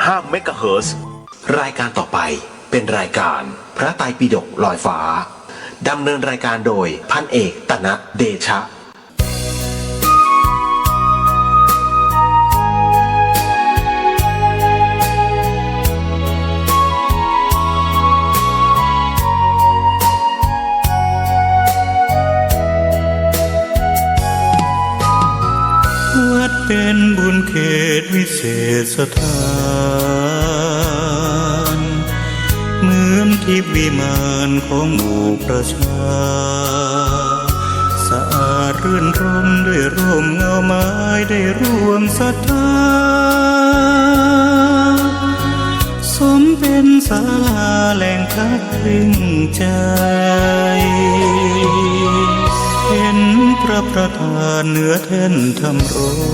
105 เมกะเฮิรตซ์รายการต่อไปเป็นรายการพระไตรปิฎกลอยฟ้าดำเนินรายการโดยพันเอกตนะเดชะวัดเป็นบุญเขตวิเศษสถานเหมือนทิพย์วิมานของหมู่ประชาสะอาดรื่นรมด้วยร่มเงาไม้ได้ร่วมศรัทธาสมเป็นศาลาแหล่งพักพิงใจเห็นพระประธานเหนือแท่นธรรมรงค์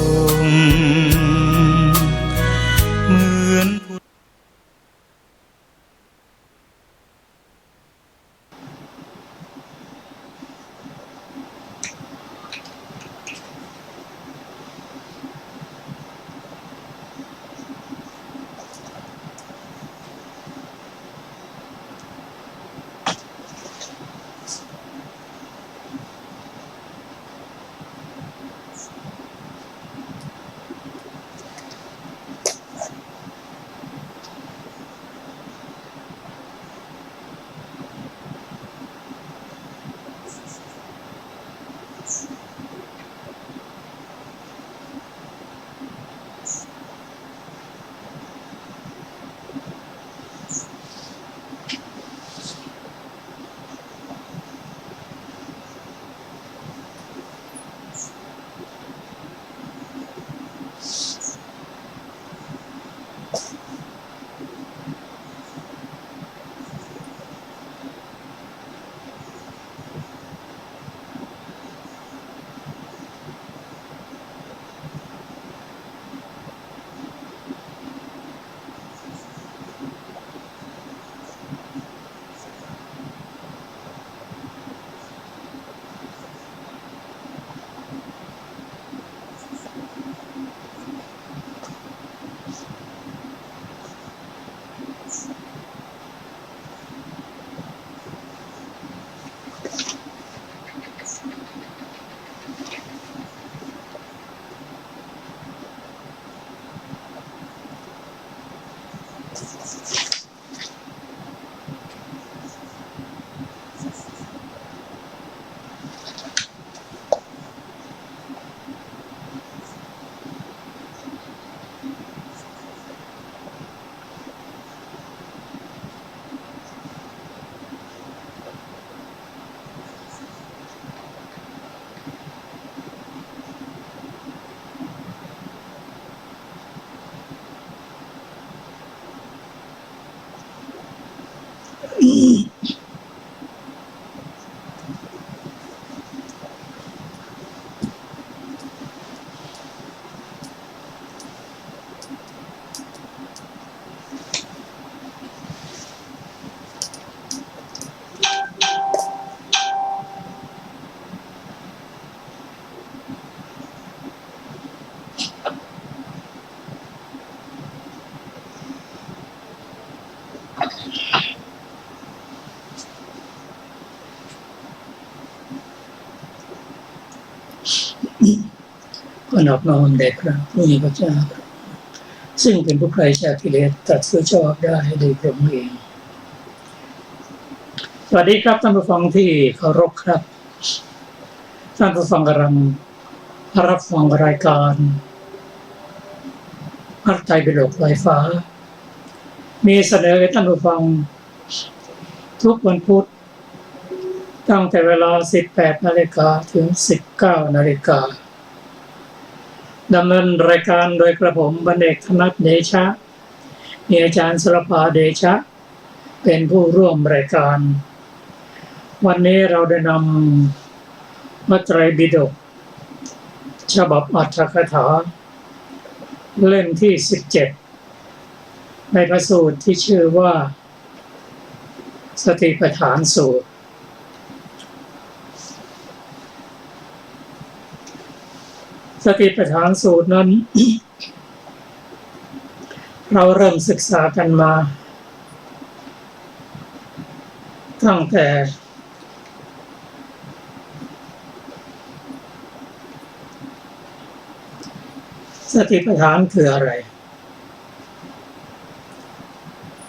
เหมือนก็นอบน้อมแด่พระผู้มีพระเจ้าซึ่งเป็นผู้ไกลจากกิเลสตรัสรู้ชอบได้โดยพระองค์เองสวัสดีครับท่านผู้ฟังที่เคารพครับท่านผู้ฟังกำลังรับฟังรายการพระไตรปิฎกลอยฟ้ามีเสนอให้ท่านผู้ฟังทุกวันพุธตั้งแต่เวลา 18 นาฬิกาถึง 19 นาฬิกาดำเนินรายการโดยกระผมบรรเอกธนัทเดชะมีอาจารย์สรภาเดชะเป็นผู้ร่วมรายการวันนี้เราได้นำพระไตรปิฎกฉบับอรรถกถาเล่มที่ 17ในพระสูตรที่ชื่อว่าสติปัฏฐานสูตร สติปัฏฐานสูตรนั้น เราเริ่มศึกษากันมาตั้งแต่สติปัฏฐานคืออะไร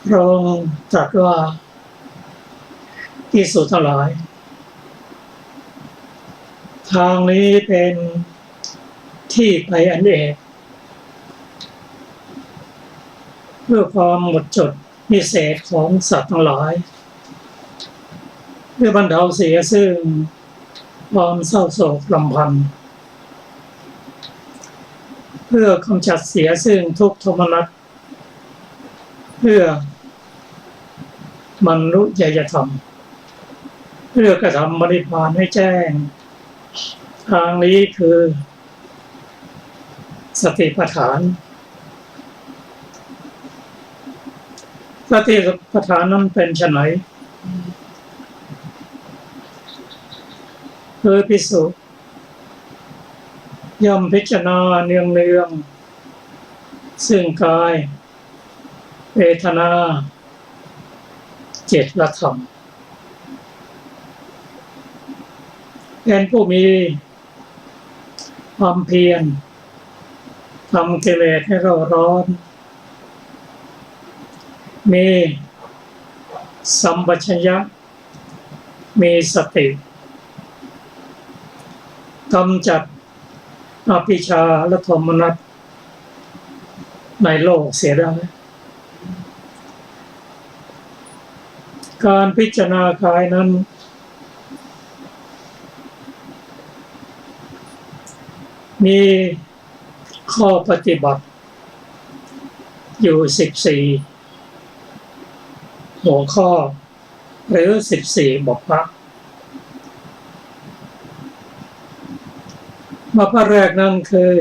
พระองค์ตรัสว่าภิกษุทั้งหลายทางนี้เป็นที่ไปอันเอกเพื่อความหมดจดนิเศษของสัตว์ทั้งหลายเพื่อบรรเทาเสียซึ่งความเศร้าโศกลำพันธ์เพื่อกำจัดเสียซึ่งทุกข์โทมนัสเพื่อมนุษยธรรมเพื่อกระทำมรรคผลให้แจ้งทางนี้คือสติปัฏฐานสติปัฏฐานนั้นเป็นไฉนคือภิกษุย่อมพิจารณาเนืองๆซึ่งกายเวทนาจิตและธรรมเป็นผู้มีความเพียรทำกิเลสให้เราร้อนมีสัมปชัญญะมีสติกำจัดอภิชาและโทมนัสในโลกเสียได้การพิจารณากายนั้นมีข้อปฏิบัติอยู่14หัวข้อหรือ14บทพระบทพระแรกนั้นคือ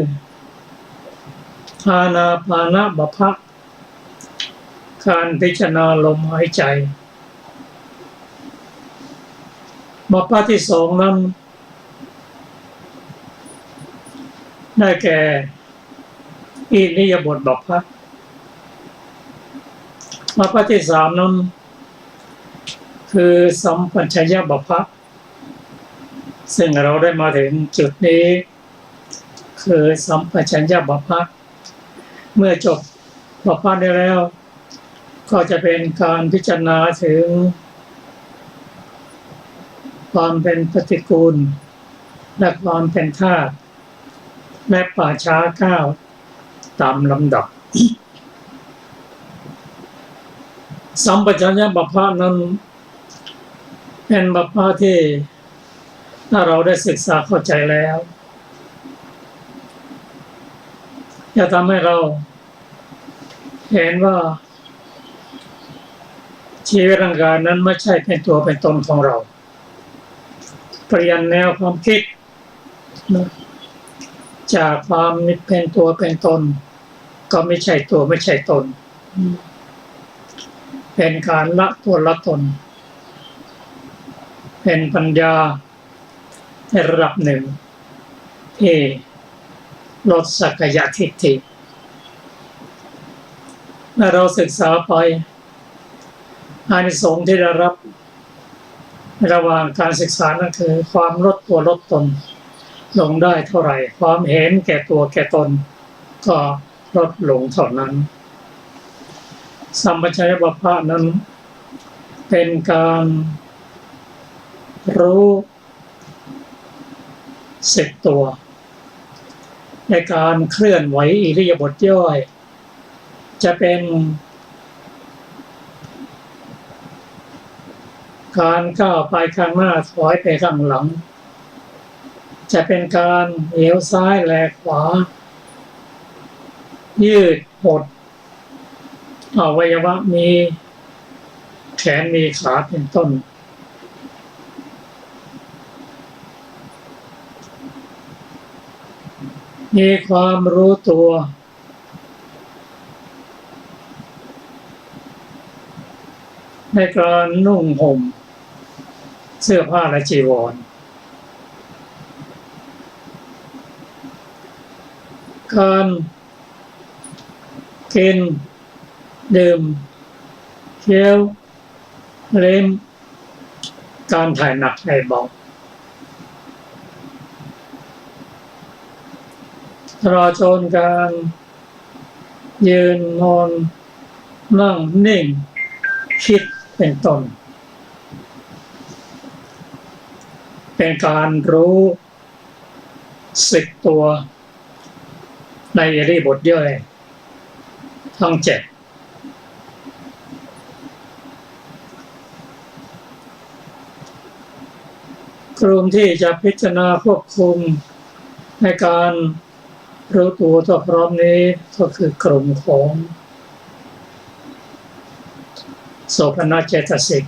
อานาปานบทพระการพิจารณาลมหายใจบทพระที่2นั้นได้แก่อิริยาบถบทพระบทพระที่3นั้นคือสัมปชัญญะบทพระซึ่งเราได้มาถึงจุดนี้คือสัมปชัญญะบทพระเมื่อจบบทพระได้แล้วก็จะเป็นการพิจารณาถึงความเป็นปฏิกูลและความเป็นธาตุและป่าช้า9ตามลำดับ สัมปชัญญะบทพระนั้นเป็นบทพระที่ถ้าเราได้ศึกษาเข้าใจแล้วจะทำให้เราเห็นว่าชีวิตร่างกายนั้นไม่ใช่เป็นตัวเป็นตนของเราเปลี่ยนแนวความคิดจากความเป็นตัวเป็นตนก็ไม่ใช่ตัวไม่ใช่ตนเป็นการละตัวละตนเป็นปัญญาในระดับหนึ่งที่ลดสักยะทิฏฐิเมื่อเราศึกษาไปอานิสงส์ที่ได้รับระหว่างการศึกษานั่นคือความลดตัวลดตนลงได้เท่าไหร่ความเห็นแก่ตัวแก่ตนก็ลดลงเท่านั้นสัมปชัญญะบทพระนั้นเป็นการรู้สึกตัวในการเคลื่อนไหวอิริยาบถย่อยจะเป็นการก้าวไปข้างหน้าถอยไปข้างหลังจะเป็นการเหลียวซ้ายแลขวายืดหดอวัยวะมีแขนมีขาเป็นต้นมีความรู้ตัวในการนุ่งห่มเสื้อผ้าและจีวรการกิน ดื่มเคี้ยวเล่มการถ่ายหนักถ่ายเบาตลอดจนการยืนนอนนั่งนิ่งคิดเป็นต้นเป็นการรู้10 ตัวในอิริยาบถย่อยทั้ง7กลุ่มที่จะพิจารณาควบคุมในการรู้ตัวตัวพร้อมนี้ก็คือกลุ่มของโสภณเจตสิก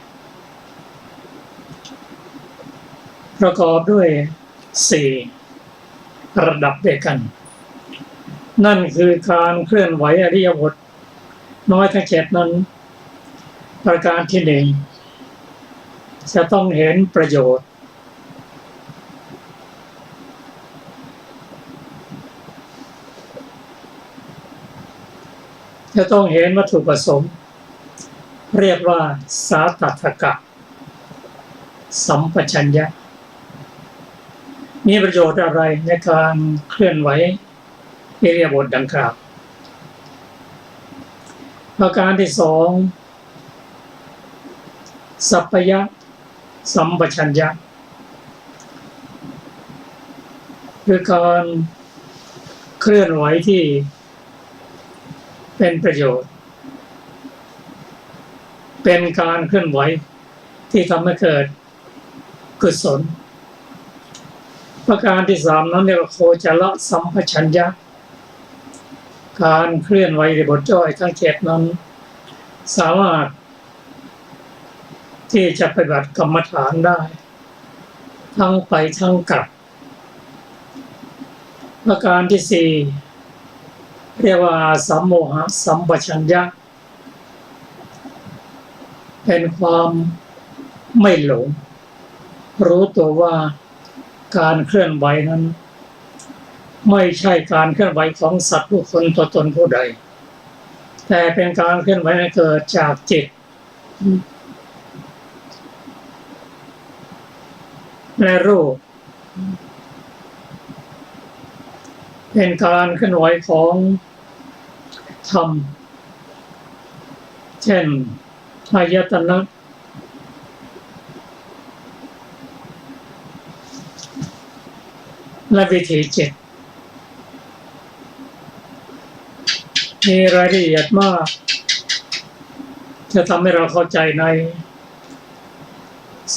ประกอบด้วย4ระดับด้วยกันนั่นคือการเคลื่อนไหวอริยบทน้อยทั้ง7นั้นประการที่1จะต้องเห็นประโยชน์จะต้องเห็นวัตถุประสงค์เรียกว่าสาตัทกะสัมปชัญญะมีประโยชน์อะไรในการเคลื่อนไหวอิริยาบถดังกล่าวประการที่2สัพพยะสัมปชัญญะคือการเคลื่อนไหวที่เป็นประโยชน์เป็นการเคลื่อนไหวที่ทำให้เกิดกุศลประการที่3นั้นเรียกว่าโคจรสัมปชัญญะการเคลื่อนไหวในบทย่อยทั้ง7นั้นสามารถที่จะปฏิบัติกรรมฐานได้ทั้งไปทั้งกลับประการที่4เรียกว่าสัมโมหะสัมปชัญญะเป็นความไม่หลงรู้ตัวว่าการเคลื่อนไหวนั้นไม่ใช่การเคลื่อนไหวของสัตว์บุคคลตัวตนผู้ใดแต่เป็นการเคลื่อนไหวที่เกิดจากจิตและรูปเป็นการเคลื่อนไหวของธรรมเช่นอายตนะและวิถีจิตมีรายละเอียดมากจะทำให้เราเข้าใจใน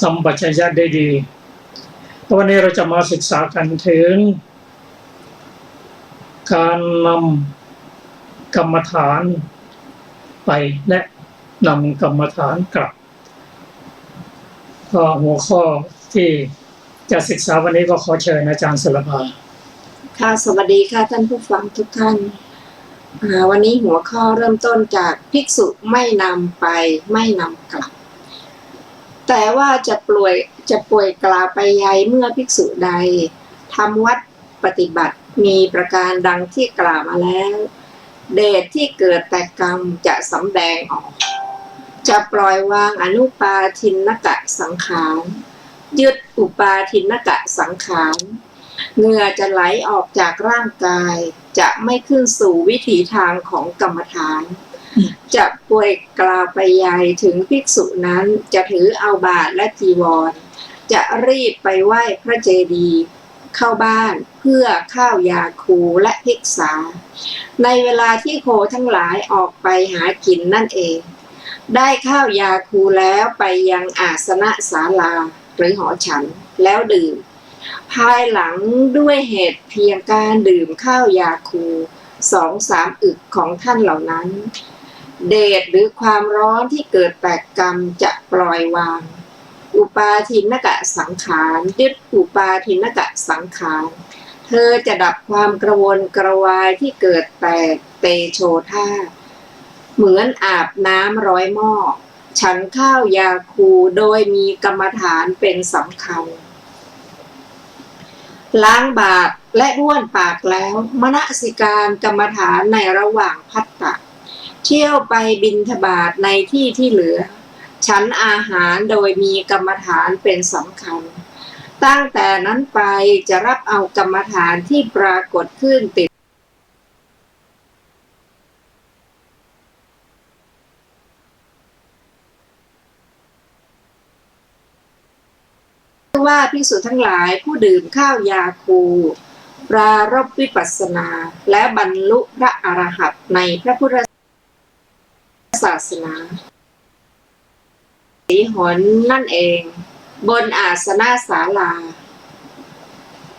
สัมปชัญญะได้ดีวันนี้เราจะมาศึกษากันถึงการนำกรรมฐานไปและนำกรรมฐานกลับก็หัวข้อที่จะศึกษาวันนี้ก็ขอเชิญอาจารย์ศิลปาค่ะสวัสดีค่ะท่านผู้ฟังทุกท่านวันนี้หัวข้อเริ่มต้นจากภิกษุไม่นำไปไม่นำกลับแต่ว่าจะป่วยกล่าวไปยัยเมื่อภิกษุใดทำวัดปฏิบัติมีประการดังที่กล่าวมาแล้วเดชที่เกิดแต่กรรมจะสำแดงออกจะปล่อยวางอนุปาทินกะสังขารยึดอุปาทินกะสังขารเหงื่อจะไหลออกจากร่างกายจะไม่ขึ้นสู่วิถีทางของกรรมฐานจะป่วยกล่าวไปยัยถึงภิกษุนั้นจะถือเอาบาตรและจีวรจะรีบไปไหว้พระเจดีย์เข้าบ้านเพื่อข้าวยาคูและภิกษาในเวลาที่โคทั้งหลายออกไปหากินนั่นเองได้ข้าวยาคูแล้วไปยังอาสนะศาลาหรือหอฉันแล้วดื่มภายหลังด้วยเหตุเพียงการดื่มข้าวยาคู 2-3 อึกของท่านเหล่านั้นเดชหรือความร้อนที่เกิดแต่กรรมจะปล่อยวางอุปาทินกะสังขารยึดอุปาทินกะสังขารเธอจะดับความกระวนกระวายที่เกิดแต่เตโชธาเหมือนอาบน้ำร้อยหม้อฉันข้าวยาคูโดยมีกรรมฐานเป็นสำคัญล้างบาตรและบ้วนปากแล้วมนสิการกรรมฐานในระหว่างภัตตะ เที่ยวไปบิณฑบาตในที่ที่เหลือฉันอาหารโดยมีกรรมฐานเป็นสำคัญตั้งแต่นั้นไปจะรับเอากรรมฐานที่ปรากฏขึ้นติดว่าภิกษุทั้งหลายผู้ดื่มข้าวยาคูปรารภวิปัสสนาและบรรลุพระอรหันต์ในพระพุทธศาสนาสีหนนั่นเองบนอาสนะศาลา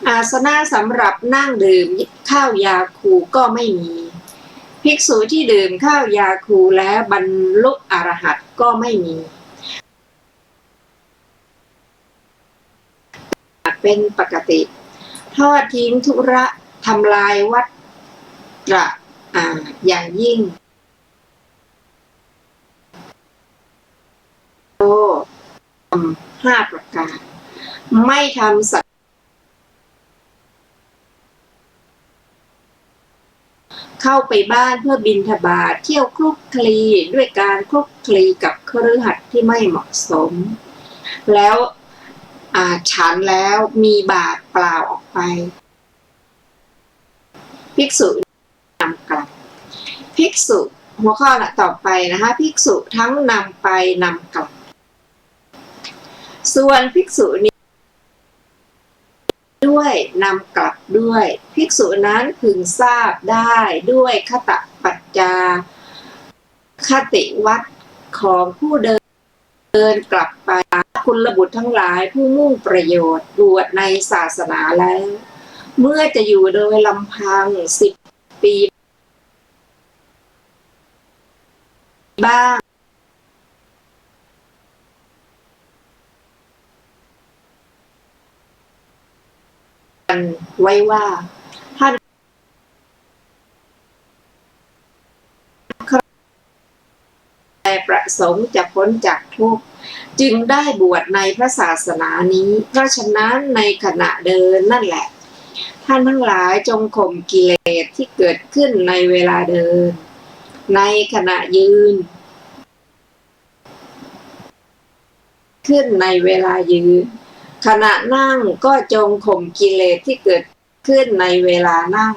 อาสนะสำหรับนั่งดื่มข้าวยาคูก็ไม่มีภิกษุที่ดื่มข้าวยาคูแล้วบรรลุอรหันต์ก็ไม่มีเป็นปกติทอดทิ้งธุระทำลายวัตระอย่างยิ่งโต5 ประการไม่ทำสัตว์เข้าไปบ้านเพื่อบิณฑบาตเที่ยวคลุกคลีด้วยการคลุกคลีกับคฤหัสถ์ที่ไม่เหมาะสมแล้วฉันแล้วมีบาตรเปล่าออกไปภิกษุนำกลับภิกษุหัวข้อต่อไปนะคะภิกษุทั้งนำไปนำกลับส่วนภิกษุนี้ด้วยนำกลับด้วยภิกษุนั้นพึงทราบได้ด้วยคตปัจจาคติวัตรของผู้เดินกลับไปกุลบุตรทั้งหลายผู้มุ่งประโยชน์บวชในศาสนาแล้วเมื่อจะอยู่โดยลำพัง10 ปีบ้างไว้ว่าท่านแต่ประสงค์จะพ้นจากทุกข์จึงได้บวชในพระศาสนานี้เพราะฉะนั้นในขณะเดินนั่นแหละท่านทั้งหลายจงข่มกิเลสที่เกิดขึ้นในเวลาเดินในขณะยืนขึ้นในเวลายืนขณะนั่งก็จงข่มกิเลสที่เกิดขึ้นในเวลานั่ง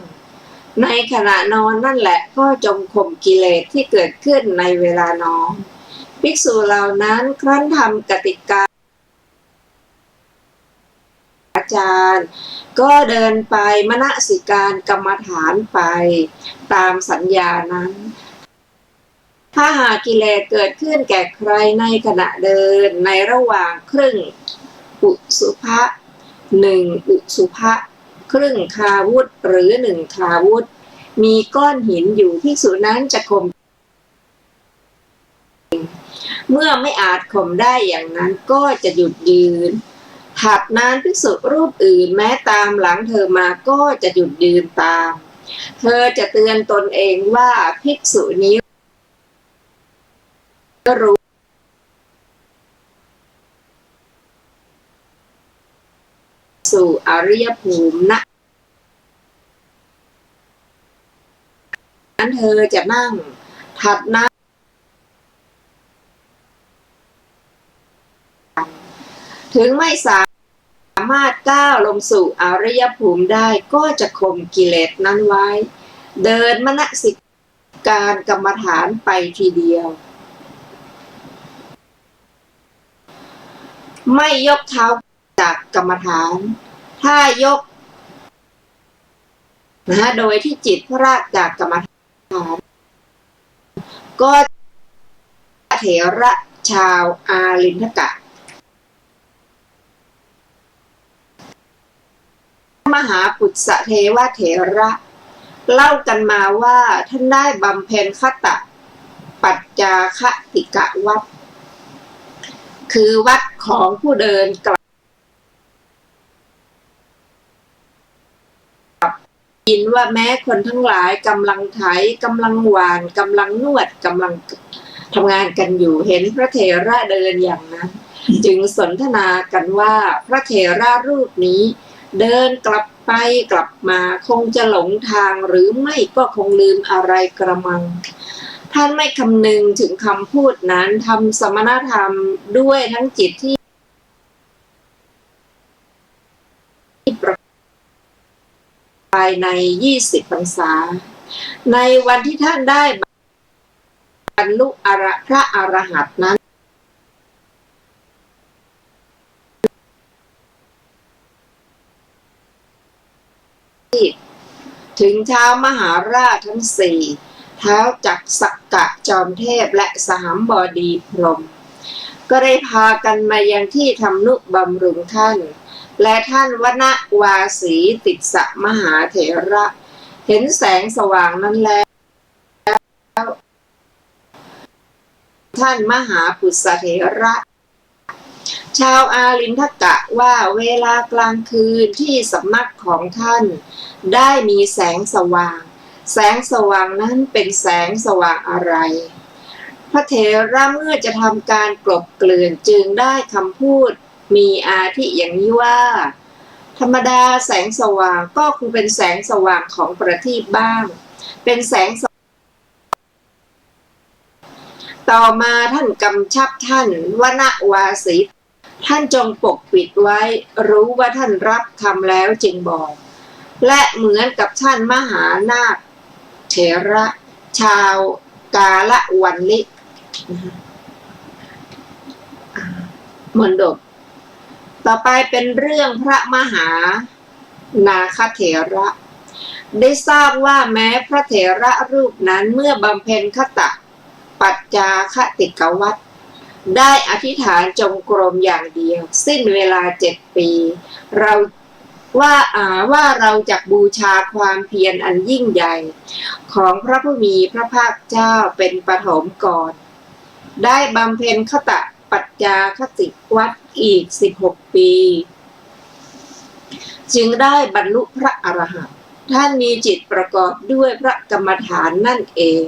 ในขณะนอนนั่นแหละก็จงข่มกิเลสที่เกิดขึ้นในเวลานอนภิกษุเหล่านั้นครั้นทำกติกาอาจารย์ก็เดินไปมนสิการกรรมฐานไปตามสัญญานั้นถ้าหากกิเลสเกิดขึ้นแก่ใครในขณะเดินในระหว่างครึ่งอุสุภะ1 อุสุภะครึ่งคาวุธหรือ1 คาวุธมีก้อนหินอยู่ภิกษุนั้นจะข่มเมื่อไม่อาจข่มได้อย่างนั้นก็จะหยุดยืนถัดนั้นภิกษุรูปอื่นแม้ตามหลังเธอมาก็จะหยุดยืนตามเธอจะเตือนตนเองว่าภิกษุนี้รู้สู่อริยภูมินะนั้นเธอจะนั่งถัดนั้นถึงไม่สามารถก้าวลงสู่อริยภูมิได้ก็จะข่มกิเลสนั้นไว้เดินมนสิการกรรมฐานไปทีเดียวไม่ยกเท้าจากกรรมฐานถ้ายกโดยที่จิตพรากจากกรรมฐานก็เถระชาวอาลินทกะมหาปุษเทวเถระเล่ากันมาว่าท่านได้บำเพ็ญคตปัจจาคติกะวัดคือวัดของผู้เดินกลับยินว่าแม้คนทั้งหลายกำลังไถกำลังหวานกำลังนวดกำลังทำงานกันอยู่เห็นพระเถระเดินอย่างนั้นจึงสนทนากันว่าพระเถระรูปนี้เดินกลับไปกลับมาคงจะหลงทางหรือไม่ก็คงลืมอะไรกระมัง ท่านไม่คำนึงถึงคำพูดนั้นทำสมณธรรมด้วยทั้งจิตที่ภายใน20 พรรษาในวันที่ท่านได้บรรลุพระอรหันต์นั้นถึงเท้ามหาราชทั้งสี่เท้าจักรสักกะจอมเทพและสหบดีพรหมก็ได้พากันมายังที่ทำนุบำรุงท่านและท่านวนวาสีติสมหาเถระเห็นแสงสว่างนั้นแล้วท่านมหาปุษเถระชาวอาลินทกะว่าเวลากลางคืนที่สำนักของท่านได้มีแสงสว่างแสงสว่างนั้นเป็นแสงสว่างอะไรพระเถระเมื่อจะทำการกลบเกลื่อนจึงได้คำพูดมีอาทิอย่างนี้ว่าธรรมดาแสงสว่างก็คงเป็นแสงสว่างของประทีปบ้างเป็นแสงต่อมาท่านกำชับท่านวนวาสีท่านจงปกปิดไว้รู้ว่าท่านรับคำแล้วจึงบอกและเหมือนกับท่านมหานาคเถระชาวกาละวันลิมนดบต่อไปเป็นเรื่องพระมหานาคเถระได้ทราบว่าแม้พระเถระรูปนั้นเมื่อบำเพ็ญคตปัจจาคติกวัตรได้อธิษฐานจงกรมอย่างเดียวสิ้นเวลา7 ปีเราว่าเราจะบูชาความเพียรอันยิ่งใหญ่ของพระผู้มีพระภาคเจ้าเป็นปฐมก่อนได้บำเพ็ญคตปัจจาคติวัตรอีก16 ปีจึงได้บรรลุพระอรหันต์ท่านมีจิตประกอบด้วยพระกรรมฐานนั่นเอง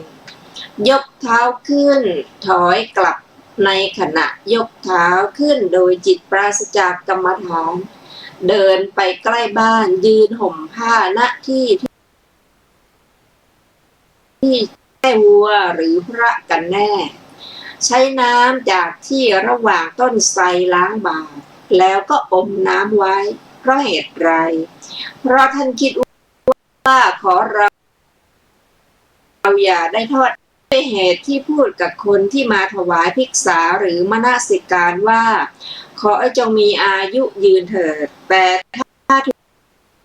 ยกเท้าขึ้นถอยกลับในขณะยกเท้าขึ้นโดยจิตปราศจากกรรมฐานเดินไปใกล้บ้านยืนห่มผ้าณที่แม่วัวหรือพระกันแน่ใช้น้ำจากที่ระหว่างต้นไทรล้างบาตรแล้วก็อมน้ำไว้เพราะเหตุไรเพราะท่านคิดว่าขอเราอย่าได้ทอดด้วยเหตุที่พูดกับคนที่มาถวายภิกษาหรือมนสิการว่าขอจงมีอายุยืนเถิดแต่ถ้า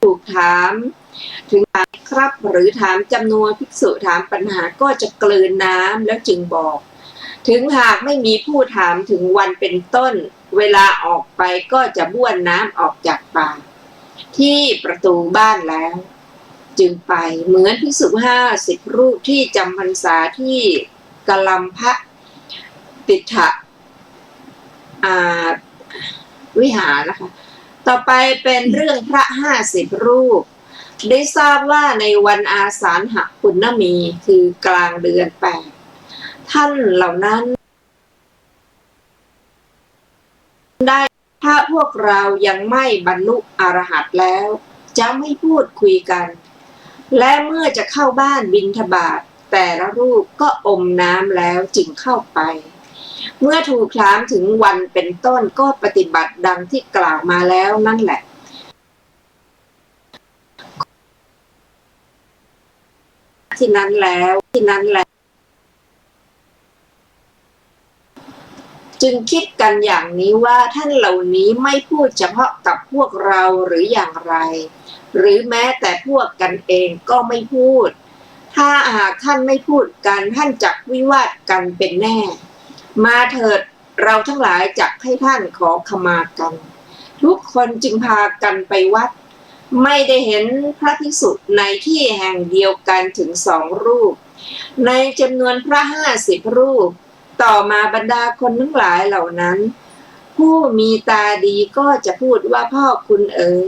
ถูกถามถึงครับหรือถามจำนวนภิกษุถามปัญหาก็จะกลืนน้ำแล้วจึงบอกถึงหากไม่มีผู้ถามถึงวันเป็นต้นเวลาออกไปก็จะบ้วนน้ำออกจากปากที่ประตูบ้านแล้วจึงไปเหมือนภิกษุ50 รูปที่จำพรรษาที่กลัมพะติถะวิหารนะคะต่อไปเป็นเรื่องพระ50 รูปได้ทราบว่าในวันอาสาฬหปุณณมีคือกลางเดือน8ท่านเหล่านั้นได้ถ้าพวกเรายังไม่บรรลุอรหันต์แล้วจะไม่พูดคุยกันและเมื่อจะเข้าบ้านบิณฑบาตแต่ละรูปก็อมน้ำแล้วจึงเข้าไปเมื่อถูกถามถึงวันเป็นต้นก็ปฏิบัติดังที่กล่าวมาแล้วนั่นแหละที่นั้นแล้วจึงคิดกันอย่างนี้ว่าท่านเหล่านี้ไม่พูดเฉพาะกับพวกเราหรืออย่างไรหรือแม้แต่พวกกันเองก็ไม่พูดถ้าหากท่านไม่พูดกันท่านจักวิวาทกันเป็นแน่มาเถิดเราทั้งหลายจักให้ท่านขอขมากันทุกคนจึงพากันไปวัดไม่ได้เห็นพระภิกษุในที่แห่งเดียวกันถึง2 รูปในจำนวนพระ50 รูปต่อมาบรรดาคนทั้งหลายเหล่านั้นผู้มีตาดีก็จะพูดว่าพ่อคุณเอ๋ย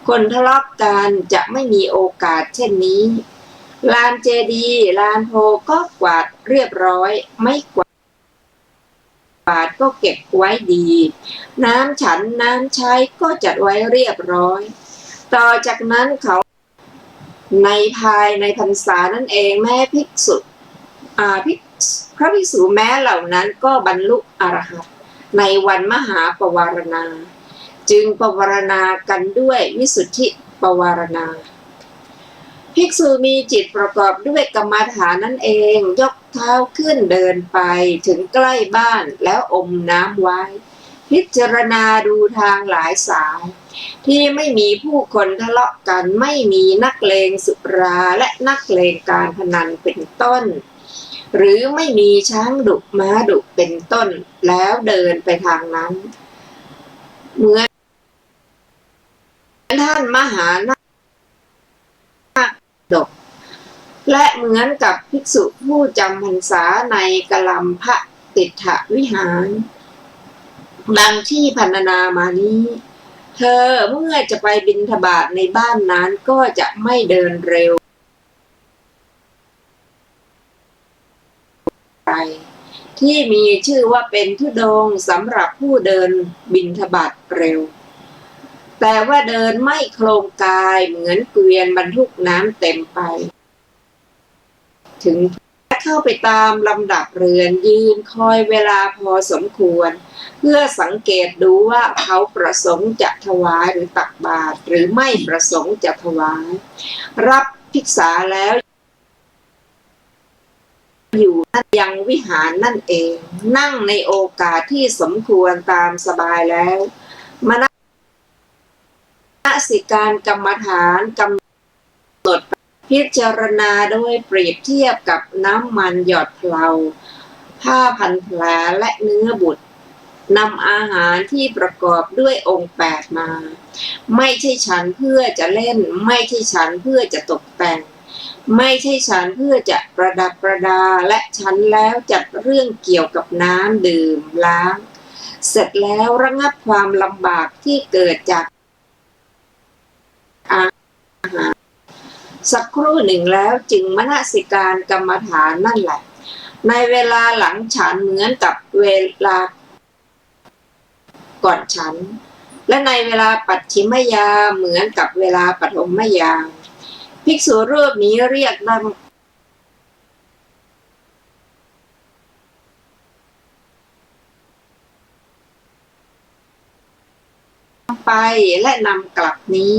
คนทะเลาะกันจะไม่มีโอกาสเช่นนี้ลานเจดีย์ลานโพก็กวาดเรียบร้อยไม่กวาดก็เก็บไว้ดีน้ำฉันน้ำใช้ก็จัดไว้เรียบร้อยต่อจากนั้นเขาภายในพรรษานั่นเองแม่ภิกษุ พระภิกษุแม้เหล่านั้นก็บรรลุอรหัตในวันมหาปวารณาจึงปวารณากันด้วยวิสุทธิปวารณาภิกษุมีจิตประกอบด้วยกรรมฐานนั่นเองยกเท้าขึ้นเดินไปถึงใกล้บ้านแล้วอมน้ำไว้พิจารณาดูทางหลายสายที่ไม่มีผู้คนทะเลาะกันไม่มีนักเลงสุราและนักเลงการพนันเป็นต้นหรือไม่มีช้างดุม้าดุเป็นต้นแล้วเดินไปทางนั้นเหมือนท่านมหานาคดกและเหมือนกับภิกษุผู้จำพรรษาในกลัมพะติถวิหารดังที่พรรณนามานี้เธอเมื่อจะไปบิณฑบาตในบ้านนั้นก็จะไม่เดินเร็วไปที่มีชื่อว่าเป็นธุดงค์สำหรับผู้เดินบิณฑบาตเร็วแต่ว่าเดินไม่โครงกายเหมือนเกวียนบรรทุกน้ำเต็มไปถึงเข้าไปตามลำดับเรือนยืนคอยเวลาพอสมควรเพื่อสังเกตดูว่าเขาประสงค์จะถวายหรือตักบาตรหรือไม่ประสงค์จะถวายรับภิกษาแล้วอยู่ยังวิหารนั่นเองนั่งในโอกาสที่สมควรตามสบายแล้วมนสิการกรรมฐานกำหนดพิจารณาโดยเปรียบเทียบกับน้ำมันหยดเพลาผ้าพันแผลและเนื้อบุตรนำอาหารที่ประกอบด้วยองค์8มาไม่ใช่ฉันเพื่อจะเล่นไม่ใช่ฉันเพื่อจะตกแต่งไม่ใช่ฉันเพื่อจะประดับประดาและฉันแล้วจัดเรื่องเกี่ยวกับน้ำดื่มล้างเสร็จแล้วระงับความลำบากที่เกิดจากอาหารสักครู่หนึ่งแล้วจึงมนสิการกรรมฐานนั่นแหละในเวลาหลังฉันเหมือนกับเวลาก่อนฉันและในเวลาปัจฉิมยามเหมือนกับเวลาปฐมยามภิกษุรูปนี้เรียกนำไปและนำกลับนี้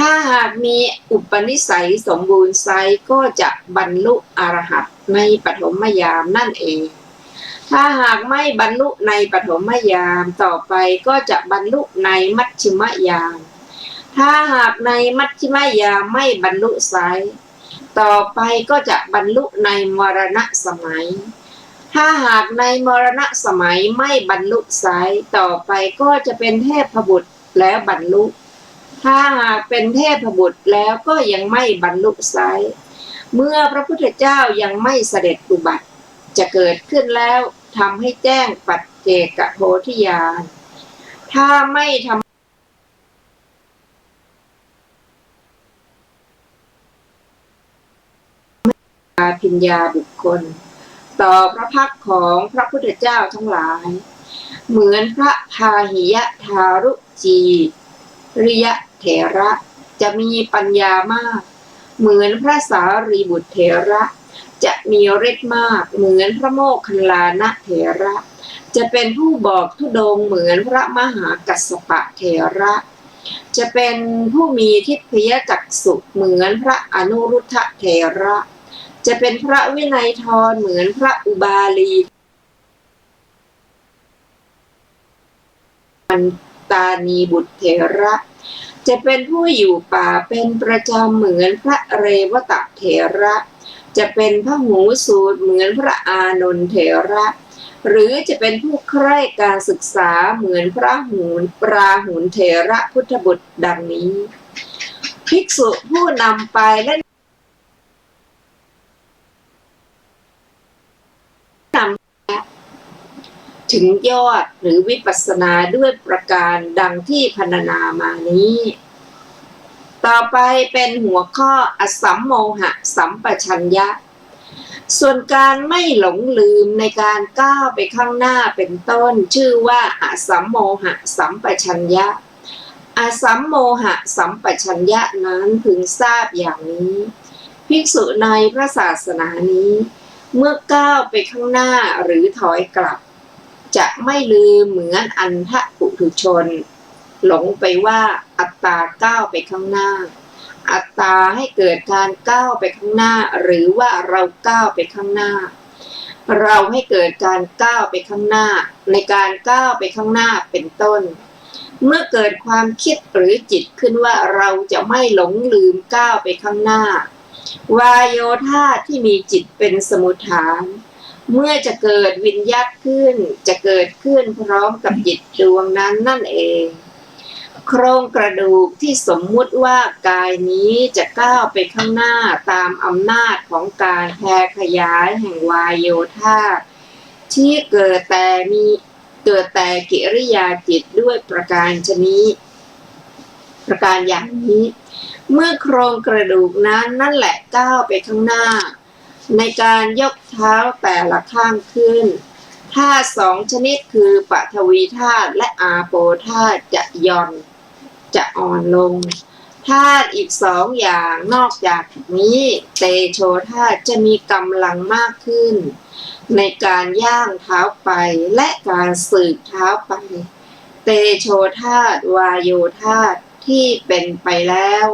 ถ้าหากมีอุปนิสัยสมบูรณ์ไซก็จะบรรลุอรหัตในปฐมยามนั่นเองถ้าหากไม่บรรลุในปฐมยามต่อไปก็จะบรรลุในมัชฌิมยามถ้าหากในมัชฌิมยามไม่บรรลุไซต่อไปก็จะบรรลุในมรณะสมัยถ้าหากในมรณะสมัยไม่บรรลุไซต่อไปก็จะเป็นเทพบุตรแล้วบรรลุถ้าหากเป็นเทพบุตรแล้วก็ยังไม่บรรลุไซเมื่อพระพุทธเจ้ายังไม่เสด็จอุบัติจะเกิดขึ้นแล้วทำให้แจ้งปัจเจกโพธิญาณถ้าไม่ทำปัญญาบุคคลต่อพระพักของพระพุทธเจ้าทั้งหลายเหมือนพระพาหิยทารุจีริยเถระจะมีปัญญามากเหมือนพระสารีบุตรเถระจะมีฤทธิ์มากเหมือนพระโมคคัลลานะเถระจะเป็นผู้บอกธุดงค์เหมือนพระมหากัสสปะเถระจะเป็นผู้มีทิพยจักษุเหมือนพระอนุรุทธเถระจะเป็นพระวินัยทรเหมือนพระอุบาลีมันตานีบุตรเถระจะเป็นผู้อยู่ป่าเป็นประจำเหมือนพระเรวตะเถระจะเป็นพระหูสูตรเหมือนพระอานนท์เถระหรือจะเป็นผู้ใคร่การศึกษาเหมือนพระราหุลเถระพุทธบุตรดังนี้ภิกษุผู้นำไปและนำถึงยอดหรือวิปัสสนาด้วยประการดังที่พรรณนามานี้ต่อไปเป็นหัวข้ออสัมโมหะสัมปชัญญะส่วนการไม่หลงลืมในการก้าวไปข้างหน้าเป็นต้นชื่อว่าอสัมโมหะสัมปชัญญะอสัมโมหะสัมปชัญญะนั้นพึงทราบอย่างนี้ภิกษุในพระศาสนานี้ เมื่อก้าวไปข้างหน้าหรือถอยกลับจะไม่ลืมเหมือนอันทะปุถุชนหลงไปว่าอัตตาก้าวไปข้างหน้าอัตตาให้เกิดการก้าวไปข้างหน้าหรือว่าเราก้าวไปข้างหน้าเราให้เกิดการก้าวไปข้างหน้าในการก้าวไปข้างหน้าเป็นต้นเมื่อเกิดความคิดหรือจิตขึ้นว่าเราจะไม่หลงลืมก้าวไปข้างหน้าวายโยธาที่มีจิตเป็นสมุฏฐานเมื่อจะเกิดวิญญัตขึ้นจะเกิดขึ้นพร้อมกับจิตดวงนั้นนั่นเองโครงกระดูกที่สมมุติว่ากายนี้จะก้าวไปข้างหน้าตามอำนาจของการแผ่ขยายแห่งวายโยธาที่เกิดแต่กิริยาจิตด้วยประการอย่างนี้เมื่อโครงกระดูกนั้นนั่นแหละก้าวไปข้างหน้าในการยกเท้าแต่ละข้างขึ้นธาตุสองชนิดคือปฐวีธาตุและอาโปธาตุจะย่อนจะอ่อนลงธาตุอีกสองอย่างนอกจากนี้เตโชธาตุจะมีกำลังมากขึ้นในการย่างเท้าไปและการสืบเท้าไปเตโชธาตุวายโยธาตุที่เป็นไปแล้ว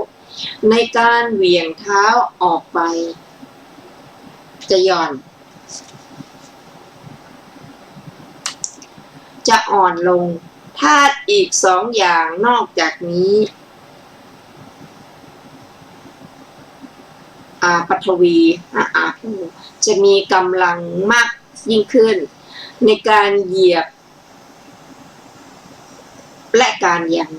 ในการเหวี่ยงเท้าออกไปจะหย่อนจะอ่อนลงธาตุอีกสองอย่างนอกจากนี้ปฐวีอาโปจะมีกำลังมากยิ่งขึ้นในการเหยียบและการยัน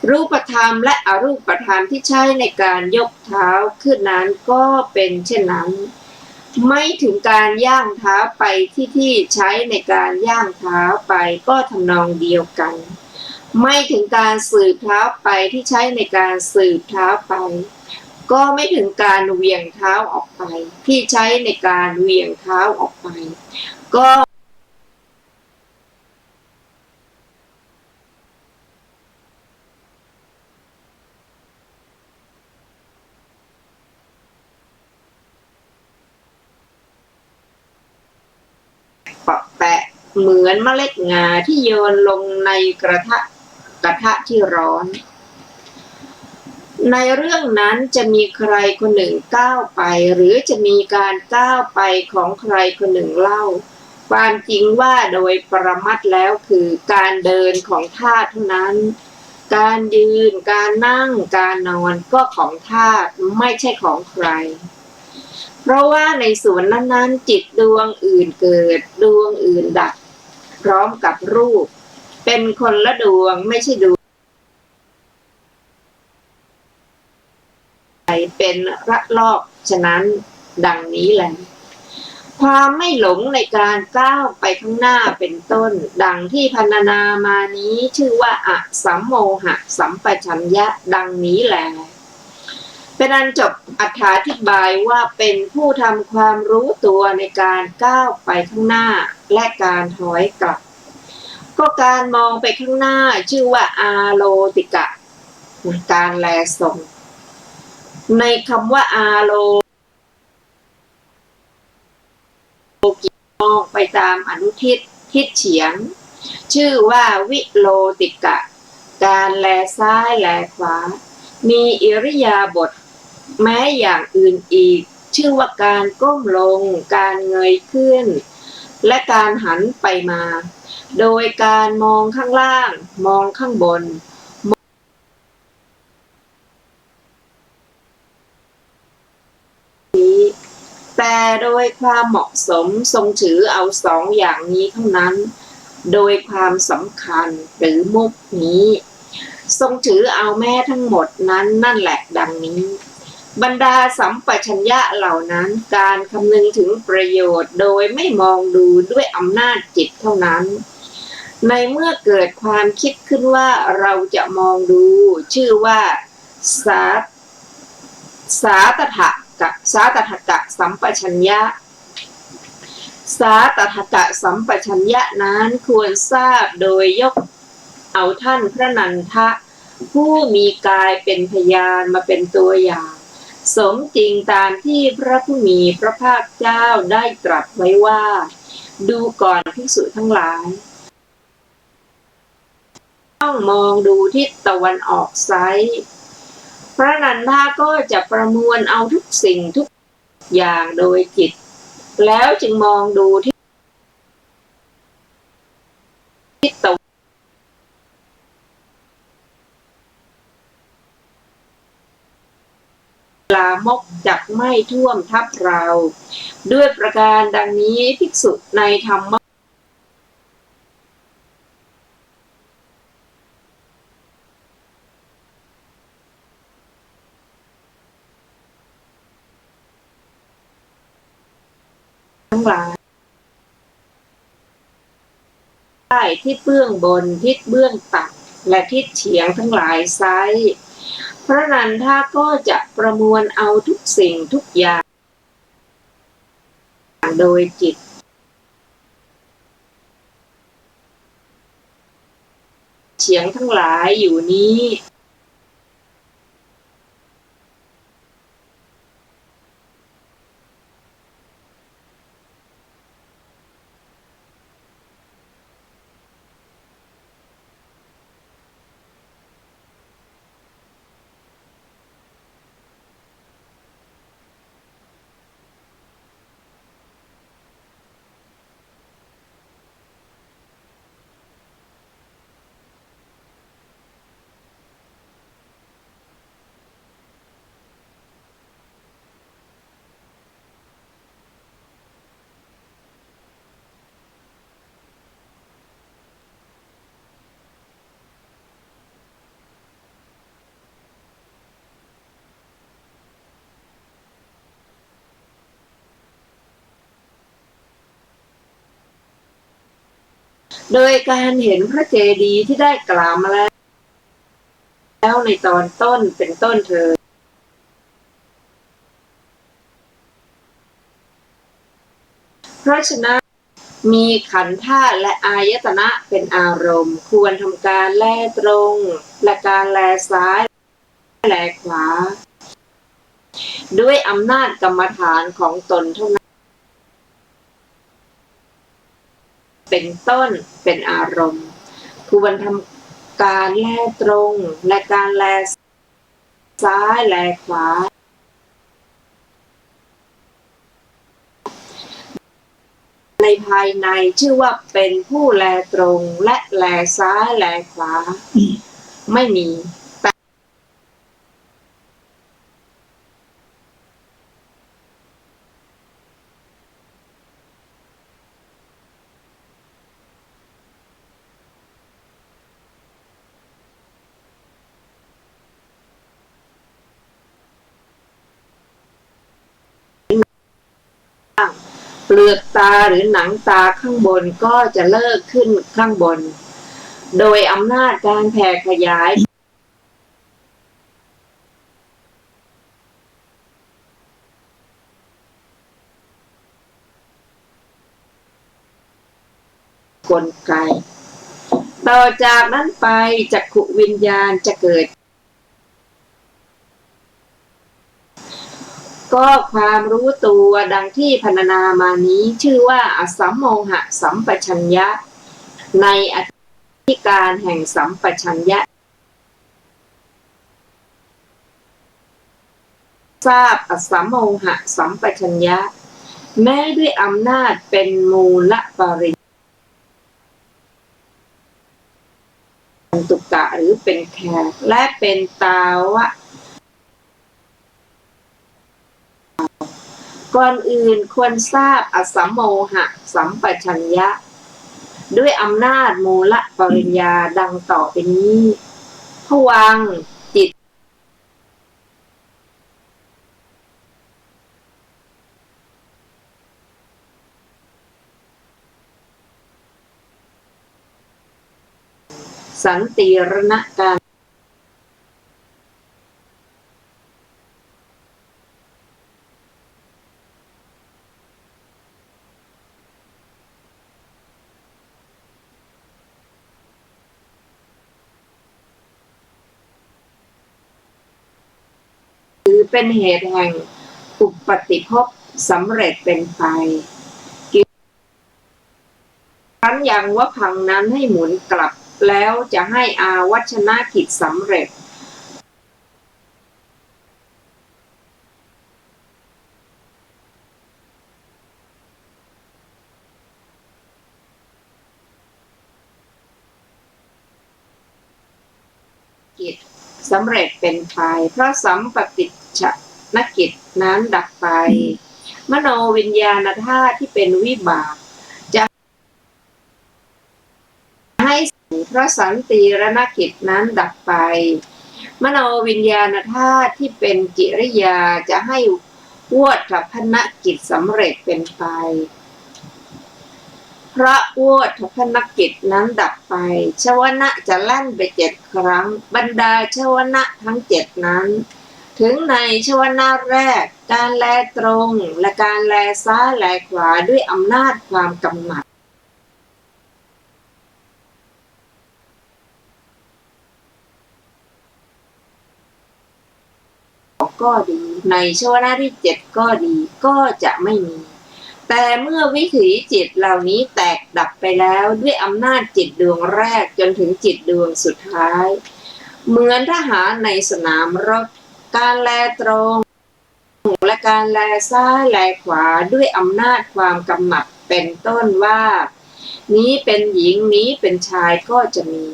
รูปธรรมและอรูปธรรมที่ใช้ในการยกเท้าขึ้นนั้นก็เป็นเช่นนั้นไม่ถึงการย่างเท้าไปที่ใช้ในการย่างเท้าไปก็ทำนองเดียวกันไม่ถึงการสืบเท้าไปที่ใช้ในการสืบเท้าไปก็ไม่ถึงการเหวี่ยงเท้าออกไปที่ใช้ในการเหวี่ยงเท้าออกไปก็เปาะแปะเหมือนเมล็ดงาที่โยนลงในกระทะที่ร้อนในเรื่องนั้นจะมีใครคนหนึ่งก้าวไปหรือจะมีการก้าวไปของใครคนหนึ่งเล่าความจริงว่าโดยปรมัตถ์แล้วคือการเดินของธาตุเท่านั้นการยืนการนั่งการนอนก็ของธาตุไม่ใช่ของใครเพราะว่าในส่วนนั้นๆจิตดวงอื่นเกิดดวงอื่นดับพร้อมกับรูปเป็นคนละดวงไม่ใช่ดวงเป็นระลอกฉะนั้นดังนี้แหละความไม่หลงในการก้าวไปข้างหน้าเป็นต้นดังที่พรรณนามานี้ชื่อว่าอสัมโมหะสัมปชัญญะดังนี้แหละเป็นอันจบอธิบายว่าเป็นผู้ทำความรู้ตัวในการก้าวไปข้างหน้าและการถอยกลับก็การมองไปข้างหน้าชื่อว่าอาโลติกะการแลส่งในคำว่าอาโลกิมองไปตามอนุทิศทิศเฉียงชื่อว่าวิโลติกะการแลซ้ายแลขวามีอิริยาบถแม้อย่างอื่นอีกชื่อว่าการก้มลงการเงยขึ้นและการหันไปมาโดยการมองข้างล่างมองข้างบนแต่โดยความเหมาะสมทรงถือเอาสองอย่างนี้เท่านั้นโดยความสำคัญหรือมุขนี้ทรงถือเอาแม่ทั้งหมดนั้นนั่นแหละดังนี้บรรดาสัมปชัญญะเหล่านั้นการคำนึงถึงประโยชน์โดยไม่มองดูด้วยอำนาจจิตเท่านั้นในเมื่อเกิดความคิดขึ้นว่าเราจะมองดูชื่อว่าสาตถกะสัมปชัญญะสาตถกะสัมปชัญญะนั้นควรทราบโดยยกเอาท่านพระนันทะผู้มีกายเป็นพยานมาเป็นตัวอย่าง สมจริงตามที่พระผู้มีพระภาคเจ้าได้ตรัสไว้ว่า ดูก่อนภิกษุทั้งหลายต้องมองดูทิศตะวันออกไซร้พระนันทาก็จะประมวลเอาทุกสิ่งทุกอย่างโดยจิตแล้วจึงมองดูทิศตะวันลามกจักไม่ท่วมทับเราด้วยประการดังนี้ภิกษุในธรรมทั้งหลายได้ทิศเบื้องบนทิศเบื้องต่ำและทิศเฉียงทั้งหลายไซร้พระนันทาก็จะประมวลเอาทุกสิ่งทุกอย่างโดยจิตเฉียงทั้งหลายอยู่นี้โดยการเห็นพระเจดีย์ที่ได้กล่าวมาแล้วในตอนต้นเป็นต้นเถิดเพราะฉะนั้นมีขันธ์ธาตุและอายตนะเป็นอารมณ์ควรทำการแลตรงและการแลซ้ายแลขวาด้วยอำนาจกรรมฐานของตนเท่านั้นเป็นต้นเป็นอารมณ์ควรทำการแลตรงและการแลซ้ายแลขวาในภายในชื่อว่าเป็นผู้แลตรงและแลซ้ายแลขวาไม่มีเปลือกตาหรือหนังตาข้างบนก็จะเลิกขึ้นข้างบนโดยอำนาจการแผ่ขยายกลไกต่อจากนั้นไปจักขุวิญญาณจะเกิดก็ความรู้ตัวดังที่พรรณนามานี้ชื่อว่าอสัมโมหะสัมปชัญญะในอธิการแห่งสัมปชัญญะทราบอสัมโมหะสัมปชัญญะแม้ด้วยอำนาจเป็นมูลปริญญาตุกะหรือเป็นแขกและเป็นตาวะก่อนอื่นควรทราบอสัมโมหะสัมปชัญญะด้วยอำนาจมูลปริญญาดังต่อไปนี้ภวังค์จิตสันติรณการคือ เป็นเหตุแห่งอุปติภพสำเร็จเป็นไปครั้นยังวพังนั้นให้หมุนกลับแล้วจะให้อาวัชนะกิจสำเร็จกิจสำเร็จเป็นไปเพราะสัมปติชนกิจนั้นดับไปมโนวิญญาณธาตุที่เป็นวิบากจะให้เพราะสันติรณกิจนั้นดับไปมโนวิญญาณธาตุที่เป็นกิริยาจะให้วอฏพนกิจสำเร็จเป็นไปพระวอฏพนกิจนั้นดับไปชวนะจะลั่นไป7 ครั้งบรรดาชวนะทั้ง7นั้นถึงในชวนะแรกการแลตรงและการแลซ้ายแลขวาด้วยอำนาจความกำหนัดก็ดีในชวนะที่7ก็ดีก็จะไม่มีแต่เมื่อวิถีจิตเหล่านี้แตกดับไปแล้วด้วยอำนาจจิตดวงแรกจนถึงจิตดวงสุดท้ายเหมือนทหารในสนามรบการแลตรงและการแลซ้ายแลขวาด้วยอำนาจความกำหนัดเป็นต้นว่านี้เป็นหญิงนี้เป็นชายก็จะมี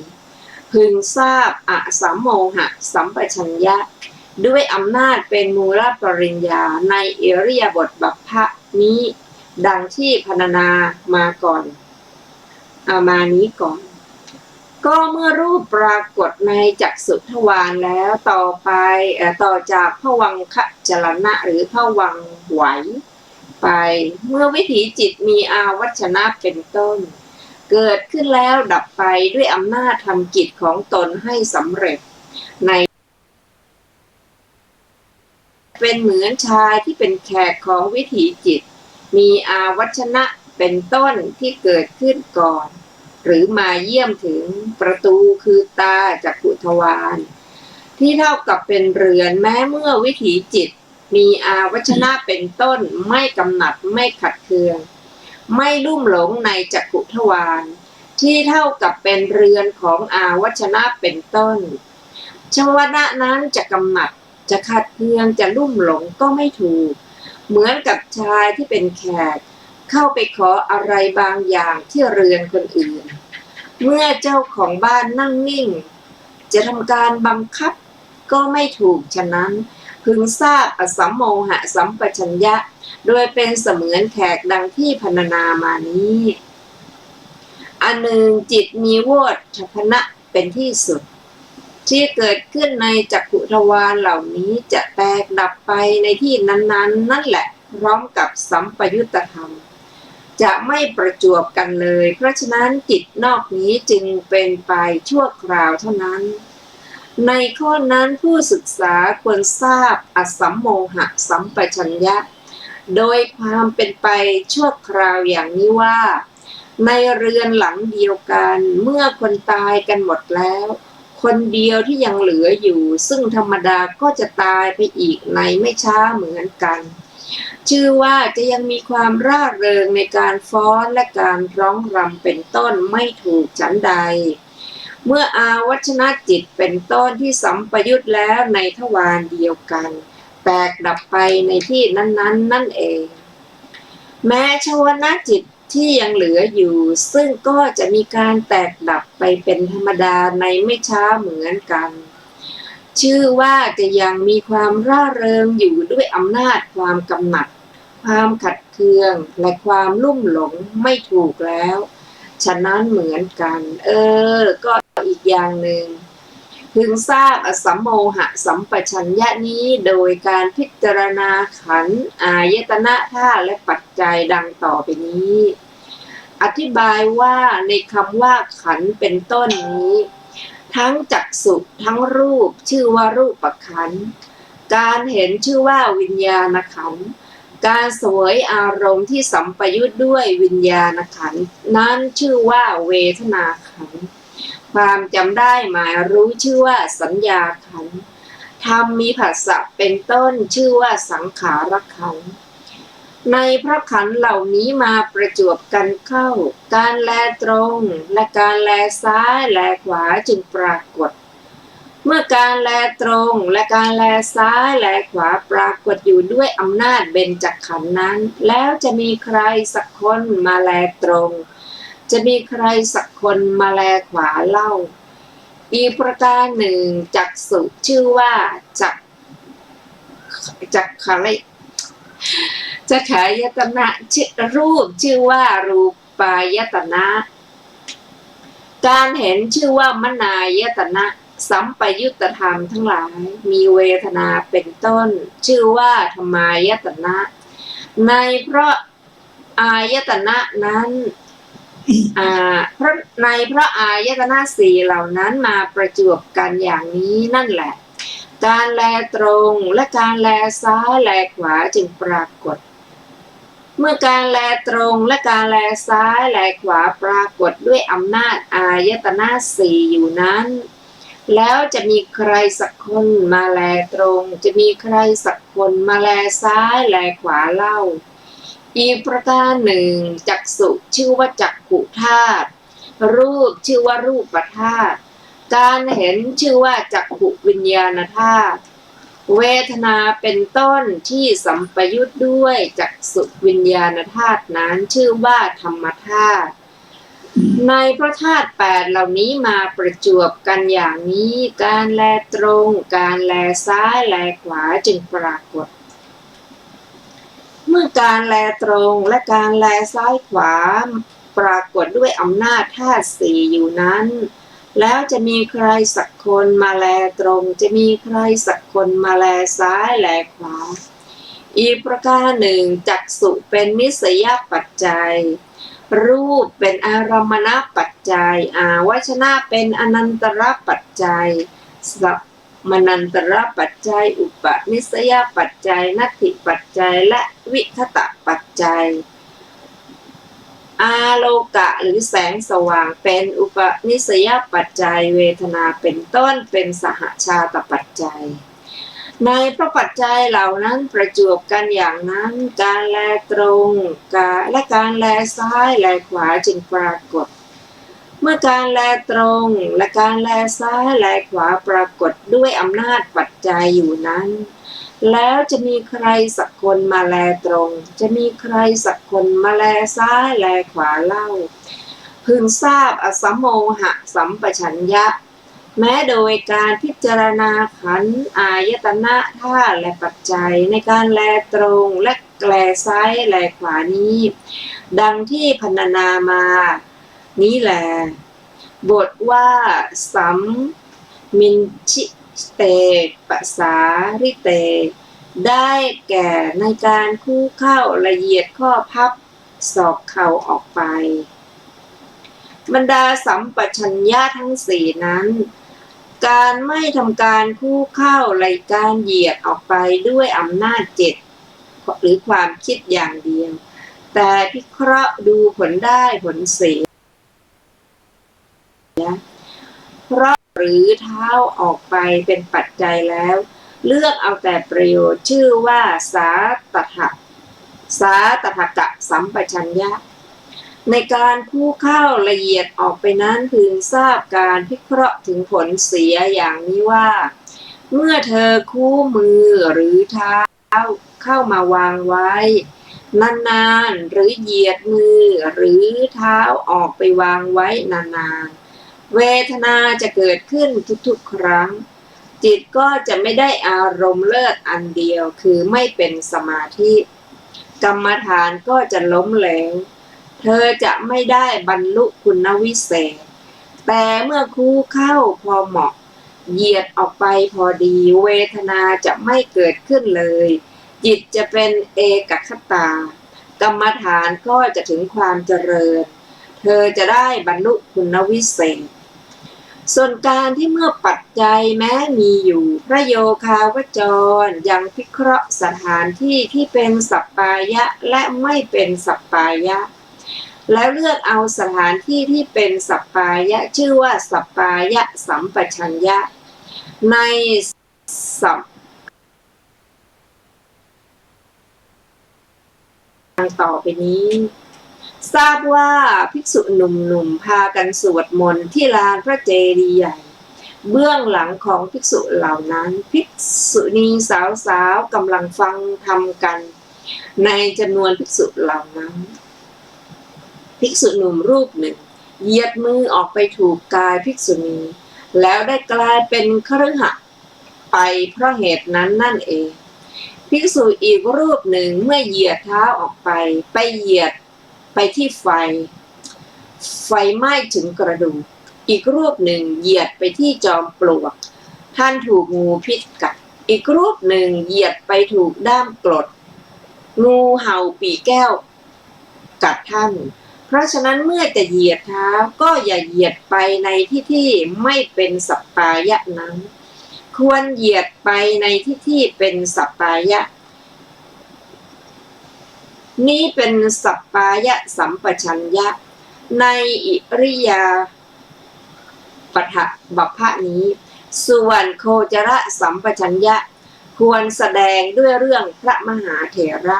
พึงทราบอสัมโมหะสัมปชัญญะด้วยอำนาจเป็นมูลปริญญาในอิริยาบถบัพพะนี้ดังที่พรรณนามาก่อนมานี้ก่อนก็เมื่อรูปปรากฏในจักษุทวารแล้วต่อจากภวังคจรณะหรือภวังค์ไหวไปเมื่อวิถีจิตมีอาวัชนะเป็นต้นเกิดขึ้นแล้วดับไปด้วยอำนาจทำกิจของตนให้สำเร็จในเป็นเหมือนชายที่เป็นแขกของวิถีจิตมีอาวัชนะเป็นต้นที่เกิดขึ้นก่อนหรือมาเยี่ยมถึงประตูคือตาจักขุทวารที่เท่ากับเป็นเรือนแม้เมื่อวิถีจิตมีอาวัชนะเป็นต้นไม่กำหนัดไม่ขัดเคืองไม่ลุ่มหลงในจักขุทวารที่เท่ากับเป็นเรือนของอาวัชนะเป็นต้นชวนะนั้นจะกำหนัดจะขัดเคืองจะลุ่มหลงก็ไม่ถูกเหมือนกับชายที่เป็นแขกเข้าไปขออะไรบางอย่างที่เรือนคนอื่นเมื่อเจ้าของบ้านนั่งนิ่งจะทำการบังคับก็ไม่ถูกฉะนั้นพึงทราบอสัมโมหะสัมปชัญญะโดยเป็นเสมือนแขกดังที่พรรณนามานี้อันหนึ่งจิตมีโวฏพนะเป็นที่สุดที่เกิดขึ้นในจักขุทวารเหล่านี้จะแตกดับไปในที่นั้นๆนั่นแหละพร้อมกับสัมปยุตตธรรมจะไม่ประจวบกันเลยเพราะฉะนั้นจิตนอกนี้จึงเป็นไปชั่วคราวเท่านั้นในข้อนั้นผู้ศึกษาควรทราบอสัมโมหะสัมปชัญญะโดยความเป็นไปชั่วคราวอย่างนี้ว่าในเรือนหลังเดียวกันเมื่อคนตายกันหมดแล้วคนเดียวที่ยังเหลืออยู่ซึ่งธรรมดาก็จะตายไปอีกในไม่ช้าเหมือนกันชื่อว่าจะยังมีความร่าเริงในการฟ้อนและการร้องรำเป็นต้นไม่ถูกฉันใดเมื่ออาวัชนะจิตเป็นต้นที่สัมปยุตแล้วในทวารเดียวกันแตกดับไปในที่นั้นๆนั่นเองแม้ชวนะจิตที่ยังเหลืออยู่ซึ่งก็จะมีการแตกดับไปเป็นธรรมดาในไม่ช้าเหมือนกันชื่อว่าจะยังมีความร่าเริงอยู่ด้วยอำนาจความกำหนัดความขัดเคืองและความลุ่มหลงไม่ถูกแล้วฉะนั้นเหมือนกันก็อีกอย่างหนึ่งพึงทราบอสัมโมหะสัมปชัญญะนี้โดยการพิจารณาขันธ์อายตนะธาตุและปัจจัยดังต่อไปนี้อธิบายว่าในคำว่าขันธ์เป็นต้นนี้ทั้งจักษุทั้งรูปชื่อว่ารูปขันธ์การเห็นชื่อว่าวิญญาณขันธ์การเสวยอารมณ์ที่สัมปยุตด้วยวิญญาณขันธ์นั้นชื่อว่าเวทนาขันธ์ความจำได้หมายรู้ชื่อว่าสัญญาขันธ์ ธรรมมีผัสสะเป็นต้นชื่อว่าสังขารขันธ์ในพระขันธ์เหล่านี้มาประจวบกันเข้าการแลตรงและการแลซ้ายแลขวาจึงปรากฏเมื่อการแลตรงและการแลซ้ายแลขวาปรากฏอยู่ด้วยอำนาจเบญจขันธ์นั้นแล้วจะมีใครสักคนมาแลตรงจะมีใครสักคนมาแลขวาเล่าอีกประการหนึ่งจักษุชื่อว่าจักขายตนะรูปชื่อว่ารูปายตนะการเห็นชื่อว่ามนายตนะสัมปยุตตธรรมทั้งหลายมีเวทนาเป็นต้นชื่อว่าธรรมายตนะในเพราะอายตนะนั้นในพระอายตนะสี่เหล่านั้นมาประจวบกันอย่างนี้นั่นแหละการแลตรงและการแลซ้ายแลขวาจึงปรากฏเมื่อการแลตรงและการแลซ้ายแลขวาปรากฏด้วยอำนาจอายตนะสี่อยู่นั้นแล้วจะมีใครสักคนมาแลตรงจะมีใครสักคนมาแลซ้ายแลขวาเล่าอีกประการหนึ่งจักษุชื่อว่าจักขุธาตุรูปชื่อว่ารูปธาตุการเห็นชื่อว่าจักขุวิญญาณธาตุเวทนาเป็นต้นที่สัมปยุทธ์ด้วยจักษุวิญญาณธาตุนั้นชื่อว่าธรรมธาตุในพระธาตุแปดเหล่านี้มาประจวบกันอย่างนี้การแลตรงการแลซ้ายแลขวาจึงปรากฏเมื่อการแลตรงและการแลซ้ายขวาปรากฏด้วยอำนาจธาตุสี่อยู่นั้นแล้วจะมีใครสักคนมาแลตรงจะมีใครสักคนมาแลซ้ายแลขวาอีกประการหนึ่งจักษุเป็นนิสยปัจจัยรูปเป็นอารมณปัจจัยวชนะเป็นอนันตรปัจจัยสัพมนันตรปัจจัยอุปนิสยปัจจัยนัตถิปัจจัยและวิคตะปัจจัยอาโลกะหรือแสงสว่างเป็นอุปนิสยปัจจัยเวทนาเป็นต้นเป็นสหชาตปัจจัยในพระปัจจัยเหล่านั้นประจวบกันอย่างนั้นการแลตรงและการแลซ้ายแลขวาจึงปรากฏเมื่อการแลตรงและการแลซ้ายแลขวาปรากฏด้วยอำนาจปัจจัยอยู่นั้นแล้วจะมีใครสักคนมาแลตรงจะมีใครสักคนมาแลซ้ายแลขวาเล่าพึงทราบอสัมโมหะสัมปชัญญะแม้โดยการพิจารณาขันธ์อายตนะธาตุและปัจจัยในการแลตรงและแลซ้ายแลขวานี้ดังที่พรรณนามานี้แหละบทว่าสัมมินชิเตปสาริเตได้แก่ในการคู่เข้าละเอียดข้อพับศอกเข่าออกไปบรรดาสัมปชัญญะทั้งสี่นั้นการไม่ทำการคู่เข้าและการเหยียดออกไปด้วยอำนาจเจ็ดหรือความคิดอย่างเดียวแต่พิเคราะห์ดูผลได้ผลเสียเพราะหรือเท้าออกไปเป็นปัจจัยแล้วเลือกเอาแต่ประโยชน์ชื่อว่าสาตถกะสัมปชัญญะในการคู่เข้าละเอียดออกไปนั้นพึงทราบการพิเคราะห์ถึงผลเสียอย่างนี้ว่าเมื่อเธอคู่มือหรือเท้าเข้ามาวางไว้นานๆหรือเหยียดมือหรือเท้าออกไปวางไว้นานๆเวทนาจะเกิดขึ้นทุกๆครั้งจิตก็จะไม่ได้อารมณ์เลิศอันเดียวคือไม่เป็นสมาธิกรรมฐานก็จะล้มเหลวเธอจะไม่ได้บรรลุคุณวิเศษแต่เมื่อคู่เข้าพอเหมาะเหยียดออกไปพอดีเวทนาจะไม่เกิดขึ้นเลยจิตจะเป็นเอกคตากรรมฐานก็จะถึงความเจริญเธอจะได้บรรลุคุณวิเศษส่วนการที่เมื่อปัจจัยแม้มีอยู่พระโยคาวจรยังพิเคราะห์สถานที่ที่เป็นสัปปายะและไม่เป็นสัปปายะแล้วเลือกเอาสถานที่ที่เป็นสัปปายะชื่อว่าสัปปายะสัมปชัญญะใน สัมต่อไปนี้ ทราบว่าภิกษุหนุ่มๆพากันสวดมนต์ที่ลานพระเจดีย์ใหญ่เบื้องหลังของภิกษุเหล่านั้นภิกษุณีสาวๆกำลังฟังธรรมกันในจำนวนภิกษุเหล่านั้นภิกษุหนุ่มรูปหนึ่งเหยียดมือออกไปถูกกายภิกษุณีแล้วได้กลายเป็นคฤหัสถ์ไปเพราะเหตุนั้นนั่นเองภิกษุอีกรูปหนึ่งเมื่อเหยียดเท้าออกไปเหยียดไปที่ไฟไหม้ถึงกระดูกอีกรูปหนึ่งเหยียดไปที่จอมปลวกท่านถูกงูพิษกัดอีกรูปหนึ่งเหยียดไปถูกด้ามกรดงูเห่าปีแก้วกัดท่านเพราะฉะนั้นเมื่อจะเหยียดเท้าก็อย่าเหยียดไปในที่ไม่เป็นสัปปายะนั้นควรเหยียดไปในที่เป็นสัปปายะนี้เป็นสัปปายะสัมปชัญญะในอิริยาปถบัพพะนี้ส่วนโคจรสัมปชัญญะควรแสดงด้วยเรื่องพระมหาเถระ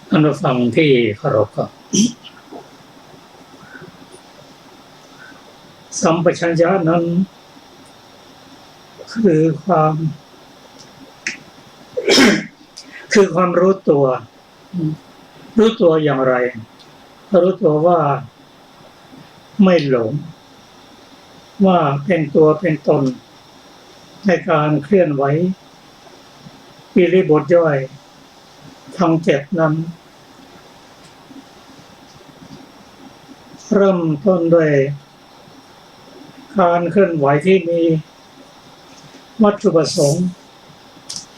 ท่านผู้ฟังที่เคารพครับสัมปชัญญะนั้นคือความรู้ตัวอย่างไรรู้ตัวว่าไม่หลงว่าเป็นตัวเป็นตนในการเคลื่อนไหวอิริยาบถย่อยทั้งเจ็ดนั้นเริ่มต้นด้วยการเคลื่อนไหวที่มีวัตถุประสงค์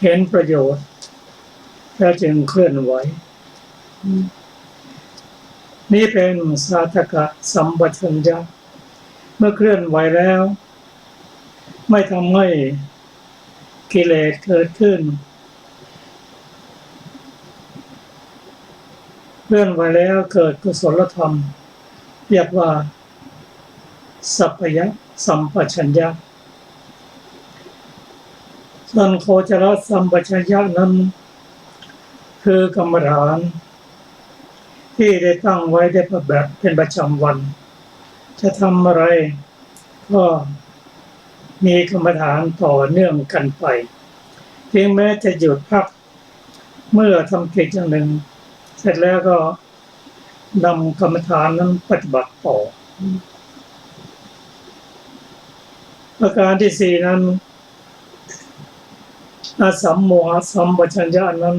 เห็นประโยชน์แล้วจึงเคลื่อนไหวนี่เป็นสาธกะสัมปชัญญะเมื่อเคลื่อนไหวแล้วไม่ทำให้กิเลสเกิดขึ้นเคลื่อนไหวแล้วเกิดกุศลธรรมเรียกว่าสัพพยะสัมปชัญญะส่วนโคจรสัมปชัญญะนั้นคือกรรมฐานที่ได้ตั้งไว้ได้แบบเป็นประจำวันจะทำอะไรก็มีกรรมฐานต่อเนื่องกันไปเพียงแม้จะหยุดพักเมื่อทำกิจอย่างหนึ่งเสร็จแล้วก็นำกรรมฐานนั้นปฏิบัติต่อประการที่สี่นั้นอาสัมโมหะสัมปชัญญะนั้น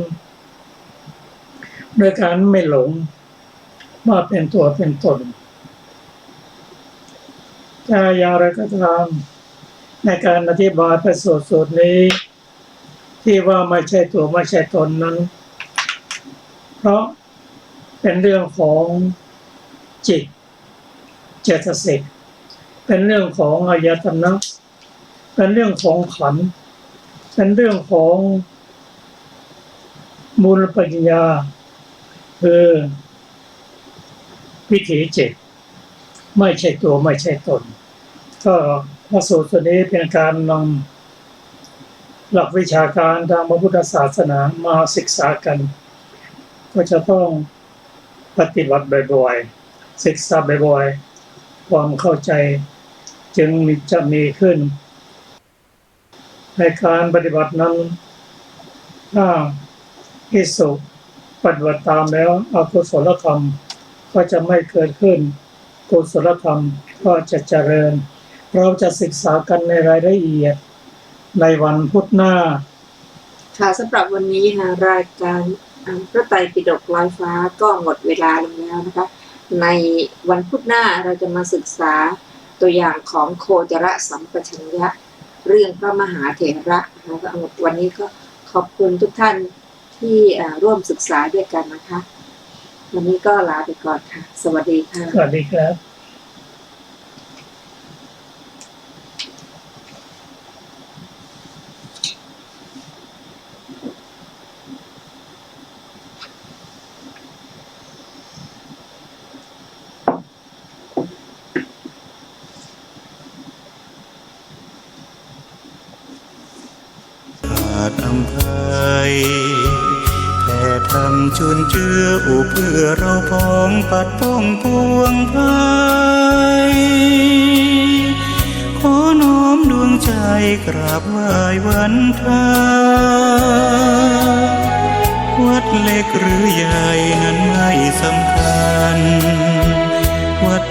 โดยการไม่หลงว่าเป็นตัวเป็นตนแต่อย่างไรก็ตามในการอธิบายพระสูตรนี้ที่ว่าไม่ใช่ตัวไม่ใช่ตนนั้นเพราะเป็นเรื่องของจิตเจตสิกเป็นเรื่องของอายตนะเป็นเรื่องของขันธ์เป็นเรื่องของมูลปัญญาคือวิถีจิตไม่ใช่ตัวไม่ใช่ตนก็พระสูตรนี้เป็นการนำหลักวิชาการทางพระพุทธศาสนามาศึกษากันก็จะต้องปฏิบัติบ่อยๆศึกษาบ่อยๆความเข้าใจจึงจะมีขึ้นในการปฏิบัตินั้นถ้าภิกษุปฏิบัติตามแล้วอกุศลธรรมก็จะไม่เกิดขึ้นกุศลธรรมก็จะเจริญเราจะศึกษากันในรายละเอียดในวันพุธหน้าค่ะสำหรับวันนี้รายการพระไตรปิฎกลอยฟ้าก็หมดเวลาลงแล้วนะคะในวันพุธหน้าเราจะมาศึกษาตัวอย่างของโคจรสัมปชัญญะเรื่องพระมหาเถระนะคะวันนี้ก็ขอบคุณทุกท่านที่ร่วมศึกษาด้วยกันนะคะวันนี้ก็ลาไปก่อนค่ะสวัสดีค่ะสวัสดีครับ จอำไพแผ่ทำจุนเจืออุเพื่อเราพ้องปัดป้องปวงภัยขอน้อมดวงใจกราบไหว้วันทาวัดเล็กหรือใหญ่นั้นไม่สำคัญวัด